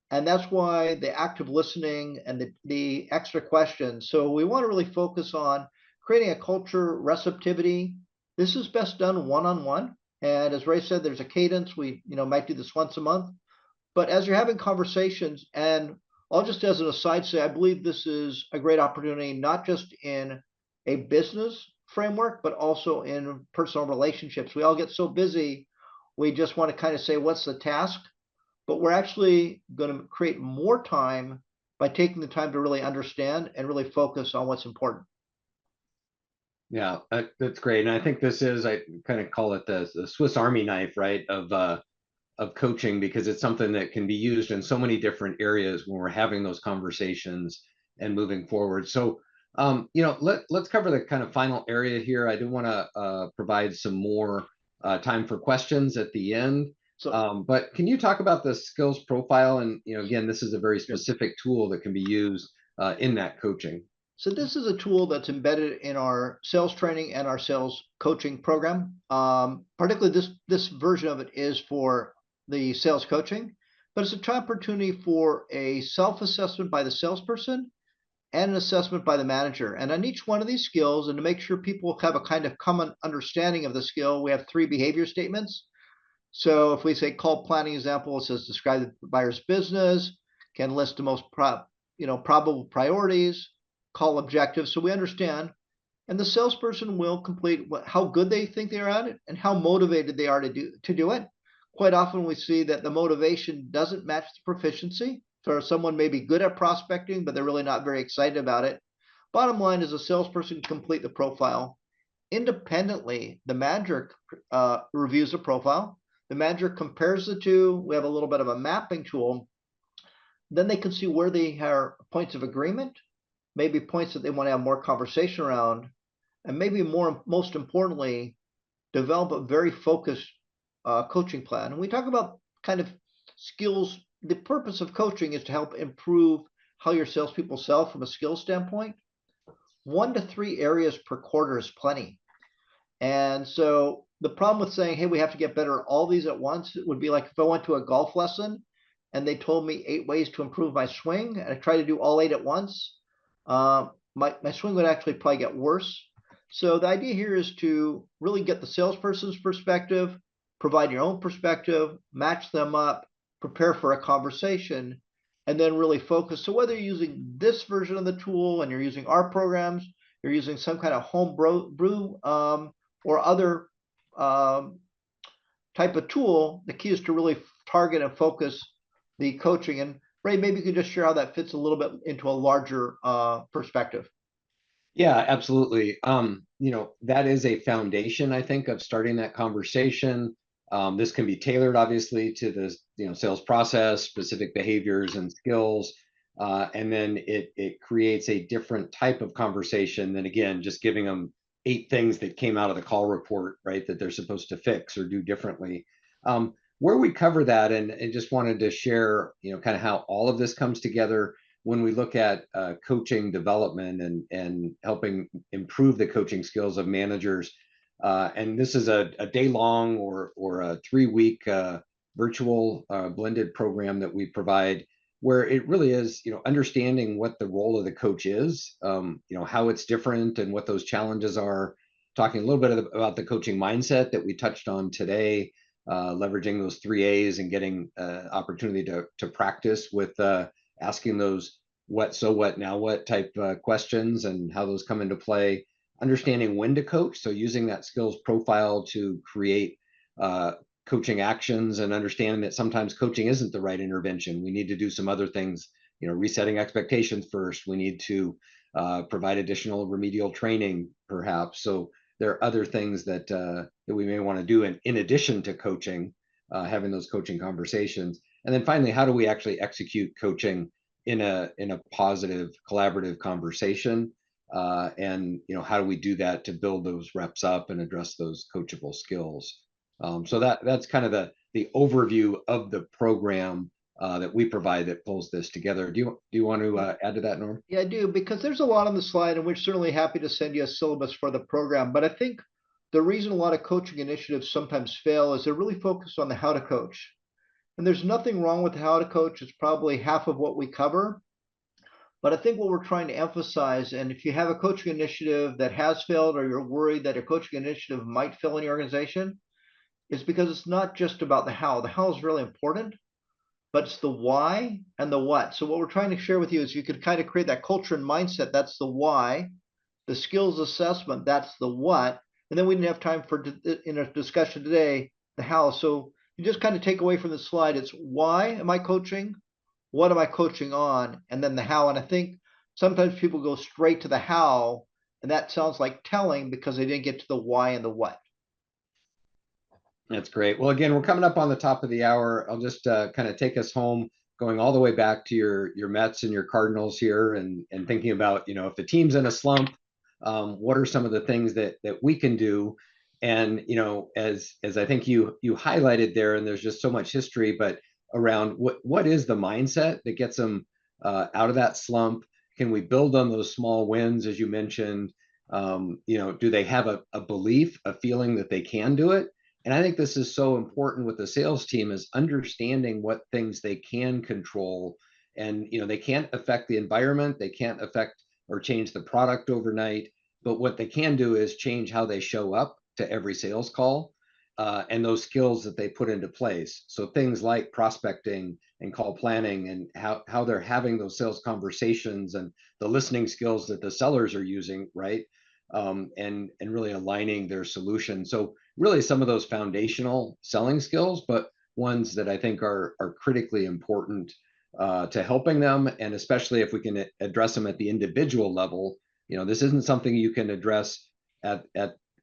And that's why the active listening and the extra questions. So we want to really focus on creating a culture, receptivity. This is best done one-on-one. And as Ray said, there's a cadence. We might do this once a month. But as you're having conversations, and I'll just as an aside say, I believe this is a great opportunity, not just in a business framework, but also in personal relationships. We all get so busy, we just want to kind of say, what's the task? But we're actually going to create more time by taking the time to really understand and really focus on what's important. Yeah, that's great. And I think this is, I kind of call it the Swiss Army knife, right, of coaching, because it's something that can be used in so many different areas when we're having those conversations and moving forward. So, let's cover the kind of final area here. I do want to provide some more time for questions at the end. So, but can you talk about the skills profile? And, again, this is a very specific tool that can be used in that coaching. So this is a tool that's embedded in our sales training and our sales coaching program. Particularly this version of it is for the sales coaching, but it's an opportunity for a self-assessment by the salesperson and an assessment by the manager. And on each one of these skills, and to make sure people have a kind of common understanding of the skill, we have 3 behavior statements. So if we say call planning example, it says describe the buyer's business, can list the most probable priorities, call objectives, so we understand. And the salesperson will complete how good they think they are at it and how motivated they are to do it. Quite often we see that the motivation doesn't match the proficiency. So someone may be good at prospecting, but they're really not very excited about it. Bottom line is a salesperson can complete the profile. Independently, the manager reviews the profile. The manager compares the two. We have a little bit of a mapping tool. Then they can see where they have points of agreement, maybe points that they want to have more conversation around, and maybe most importantly, develop a very focused coaching plan. And we talk about kind of skills. The purpose of coaching is to help improve how your salespeople sell from a skills standpoint. 1 to 3 areas per quarter is plenty. And so the problem with saying, hey, we have to get better at all these at once, it would be like if I went to a golf lesson and they told me 8 ways to improve my swing, and I tried to do all 8 at once, my swing would actually probably get worse. So the idea here is to really get the salesperson's perspective, provide your own perspective, match them up, prepare for a conversation, and then really focus. So whether you're using this version of the tool and you're using our programs, you're using some kind of home brew or other type of tool, the key is to really target and focus the coaching. And Ray, maybe you could just share how that fits a little bit into a larger perspective. Yeah, absolutely. That is a foundation, I think, of starting that conversation. This can be tailored, obviously, to the sales process, specific behaviors and skills, and then it creates a different type of conversation than, again, just giving them 8 things that came out of the call report, right, that they're supposed to fix or do differently. Where we cover that, and just wanted to share, kind of how all of this comes together when we look at coaching development and helping improve the coaching skills of managers. And this is a day-long or a 3-week virtual blended program that we provide, where it really is, understanding what the role of the coach is, how it's different and what those challenges are, talking a little bit about the coaching mindset that we touched on today, leveraging those 3 A's and getting opportunity to practice with asking those what, so what, now what type questions and how those come into play, understanding when to coach. So using that skills profile to create coaching actions, and understanding that sometimes coaching isn't the right intervention. We need to do some other things, resetting expectations first. We need to provide additional remedial training, perhaps. So there are other things that we may want to do in addition to coaching, having those coaching conversations. And then finally, how do we actually execute coaching in a positive, collaborative conversation? And how do we do that to build those reps up and address those coachable skills? So that's kind of the overview of the program that we provide that pulls this together. Do you want to add to that, Norm? Yeah, I do, because there's a lot on the slide, and we're certainly happy to send you a syllabus for the program. But I think the reason a lot of coaching initiatives sometimes fail is they're really focused on the how to coach. And there's nothing wrong with how to coach. It's probably half of what we cover. But I think what we're trying to emphasize, and if you have a coaching initiative that has failed, or you're worried that a coaching initiative might fail in your organization, is because it's not just about the how. The how is really important, but it's the why and the what. So what we're trying to share with you is you could kind of create that culture and mindset. That's the why. The skills assessment, that's the what. And then we didn't have time for, in a discussion today, the how. So you just kind of take away from the slide, it's why am I coaching? What am I coaching on? And then the how. And I think sometimes people go straight to the how, and that sounds like telling because they didn't get to the why and the what. That's great. Well, again, we're coming up on the top of the hour. I'll just kind of take us home, going all the way back to your Mets and your Cardinals here, and thinking about, if the team's in a slump, what are some of the things that we can do? And as I think you highlighted there, and there's just so much history, but around what is the mindset that gets them out of that slump? Can we build on those small wins, as you mentioned? Do they have a belief, a feeling that they can do it? And I think this is so important with the sales team, is understanding what things they can control. And they can't affect the environment, they can't affect or change the product overnight, but what they can do is change how they show up to every sales call, and those skills that they put into place. So things like prospecting and call planning, and how they're having those sales conversations, and the listening skills that the sellers are using, right? And really aligning their solution. So really some of those foundational selling skills, but ones that I think are critically important to helping them, and especially if we can address them at the individual level. This isn't something you can address at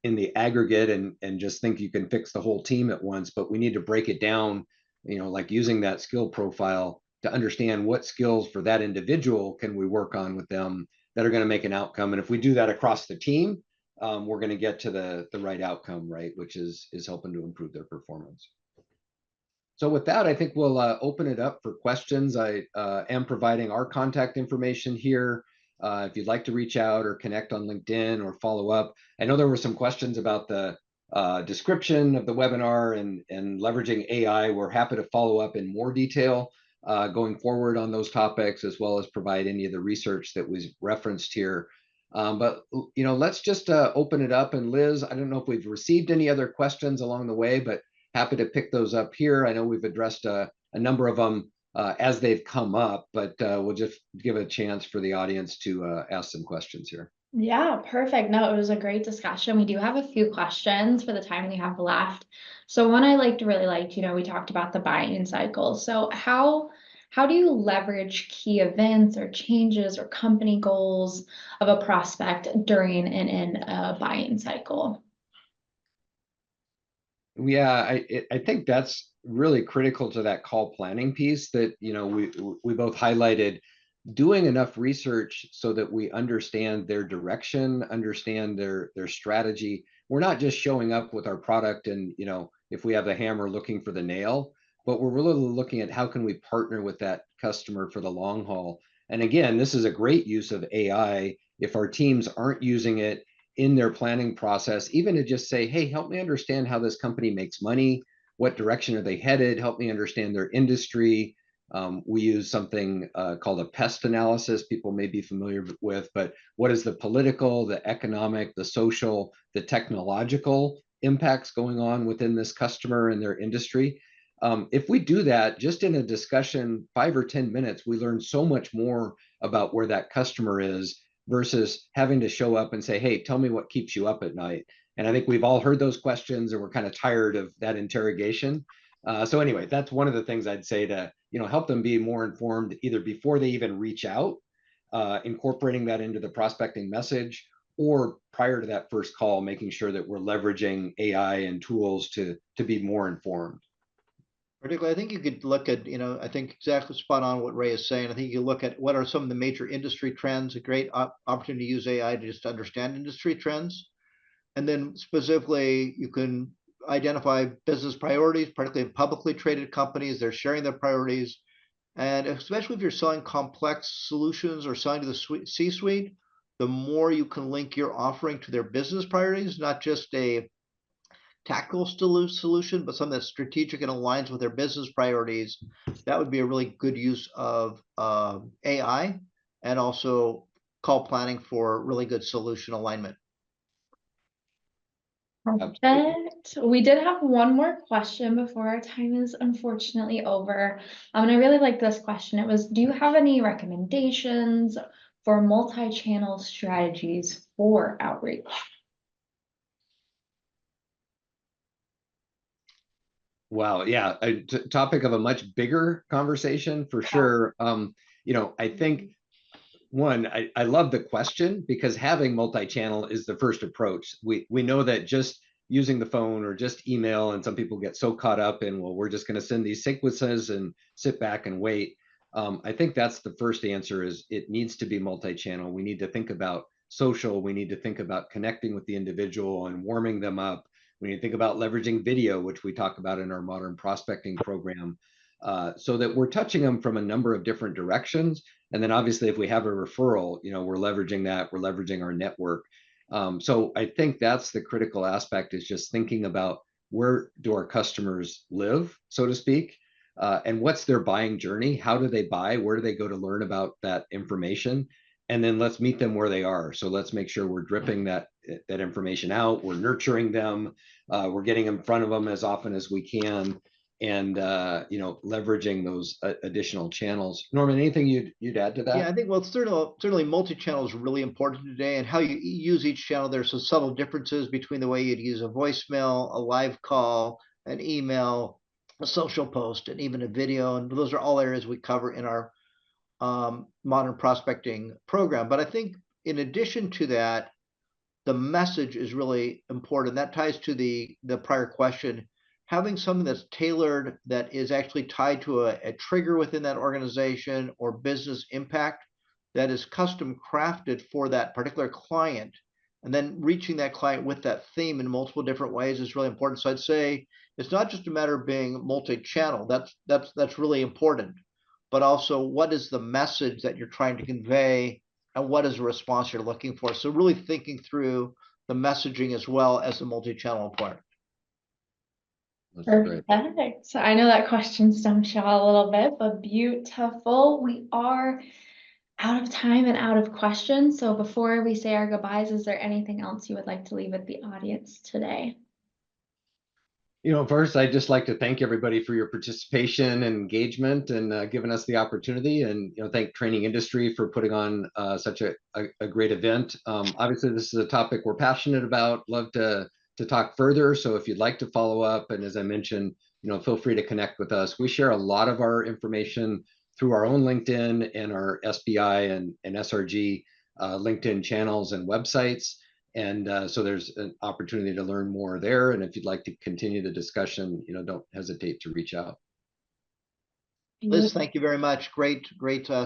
in the aggregate and just think you can fix the whole team at once, but we need to break it down, like using that skill profile to understand what skills for that individual can we work on with them that are going to make an outcome. And if we do that across the team, we're going to get to the right outcome, right, which is helping to improve their performance. So with that, I think we'll open it up for questions. I am providing our contact information here. If you'd like to reach out or connect on LinkedIn or follow up. I know there were some questions about the description of the webinar and leveraging AI. We're happy to follow up in more detail going forward on those topics, as well as provide any of the research that was referenced here. But let's just open it up. And Liz, I don't know if we've received any other questions along the way, but happy to pick those up here. I know we've addressed a number of them as they've come up, but we'll just give a chance for the audience to ask some questions here. Yeah, perfect. No, it was a great discussion. We do have a few questions for the time we have left. So one I really liked, we talked about the buying cycle. So how do you leverage key events or changes or company goals of a prospect during and in a buying cycle? Yeah, I think that's really critical to that call planning piece that, we both highlighted. Doing enough research so that we understand their direction, understand their strategy. We're not just showing up with our product and, if we have the hammer, looking for the nail, but we're really looking at how can we partner with that customer for the long haul. And again, this is a great use of AI. If our teams aren't using it in their planning process, even to just say, hey, help me understand how this company makes money, what direction are they headed, help me understand their industry. We use something called a pest analysis, people may be familiar with, but what is the political, the economic, the social, the technological impacts going on within this customer and their industry? If we do that just in a discussion, 5 or 10 minutes, we learn so much more about where that customer is versus having to show up and say, hey, tell me what keeps you up at night. And I think we've all heard those questions and we're kind of tired of that interrogation. So anyway, that's one of the things I'd say to, help them be more informed either before they even reach out, incorporating that into the prospecting message, or prior to that first call, making sure that we're leveraging AI and tools to be more informed. Particularly, I think you could look at, I think exactly spot on what Ray is saying. I think you look at what are some of the major industry trends, a great opportunity to use AI to just understand industry trends. And then specifically, you can identify business priorities, particularly in publicly traded companies. They're sharing their priorities. And especially if you're selling complex solutions or selling to the C-suite, the more you can link your offering to their business priorities, not just a tactical solution, but something that's strategic and aligns with their business priorities, that would be a really good use of AI and also call planning for really good solution alignment. Perfect. We did have one more question before our time is unfortunately over. And I really like this question. It was, do you have any recommendations for multi-channel strategies for outreach? Wow, yeah, a topic of a much bigger conversation for sure. I think one, I love the question because having multi-channel is the first approach. We know that just using the phone or just email, and some people get so caught up in, well, we're just going to send these sequences and sit back and wait. I think that's the first answer is it needs to be multi-channel. We need to think about social. We need to think about connecting with the individual and warming them up. We need to think about leveraging video, which we talk about in our modern prospecting program, so that we're touching them from a number of different directions. And then obviously, if we have a referral, we're leveraging that, we're leveraging our network. So I think that's the critical aspect is just thinking about where do our customers live, so to speak, and what's their buying journey? How do they buy? Where do they go to learn about that information? And then let's meet them where they are. So let's make sure we're dripping that information out. We're nurturing them. We're getting in front of them as often as we can, and leveraging those additional channels. Norman, anything you'd add to that? Yeah, I think, well, certainly multi-channel is really important today, and how you use each channel. There's some subtle differences between the way you'd use a voicemail, a live call, an email, a social post, and even a video. And those are all areas we cover in our modern prospecting program. But I think in addition to that, the message is really important. That ties to the prior question. Having something that's tailored, that is actually tied to a trigger within that organization or business impact, that is custom crafted for that particular client, and then reaching that client with that theme in multiple different ways is really important. So I'd say it's not just a matter of being multi-channel. That's really important, but also what is the message that you're trying to convey and what is the response you're looking for. So really thinking through the messaging as well as the multi-channel part. Perfect. So I know that question stumped y'all a little bit, but beautiful. We are out of time and out of questions. So before we say our goodbyes, is there anything else you would like to leave with the audience today? First, I'd just like to thank everybody for your participation and engagement and giving us the opportunity, and thank Training Industry for putting on such a great event. Obviously, this is a topic we're passionate about. Love to talk further. So if you'd like to follow up, and as I mentioned, feel free to connect with us. We share a lot of our information through our own LinkedIn and our SBI and SRG LinkedIn channels and websites. And so there's an opportunity to learn more there. And if you'd like to continue the discussion, don't hesitate to reach out. Liz, thank you very much. Great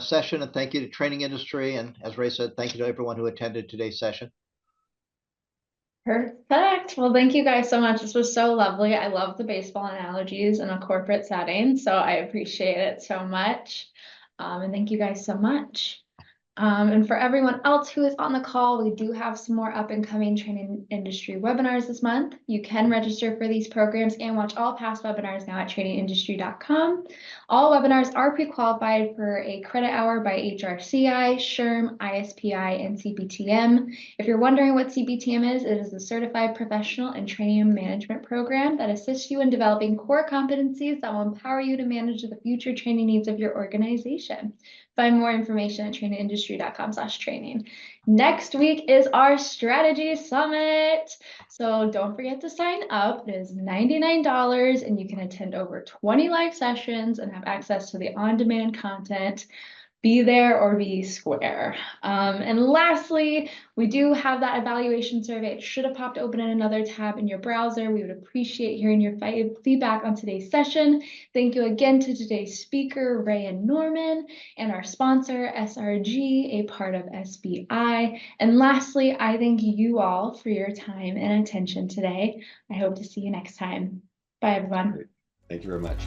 session. And thank you to Training Industry. And as Ray said, thank you to everyone who attended today's session. Perfect. Well, thank you guys so much. This was so lovely. I love the baseball analogies in a corporate setting, so I appreciate it so much. And thank you guys so much. And for everyone else who is on the call, we do have some more up and coming training industry webinars this month. You can register for these programs and watch all past webinars now at trainingindustry.com. All webinars are pre-qualified for a credit hour by HRCI, SHRM, ISPI, and CPTM. If you're wondering what CPTM is, it is the Certified Professional and Training Management Program that assists you in developing core competencies that will empower you to manage the future training needs of your organization. Find more information at trainingindustry.com/training. Next week is our strategy summit. So don't forget to sign up. It is $99 and you can attend over 20 live sessions and have access to the on-demand content. Be there or be square. And lastly, we do have that evaluation survey. It should have popped open in another tab in your browser. We would appreciate hearing your feedback on today's session. Thank you again to today's speaker, Ray and Norman, and our sponsor, SRG, a part of SBI. And lastly, I thank you all for your time and attention today. I hope to see you next time. Bye, everyone. Thank you very much.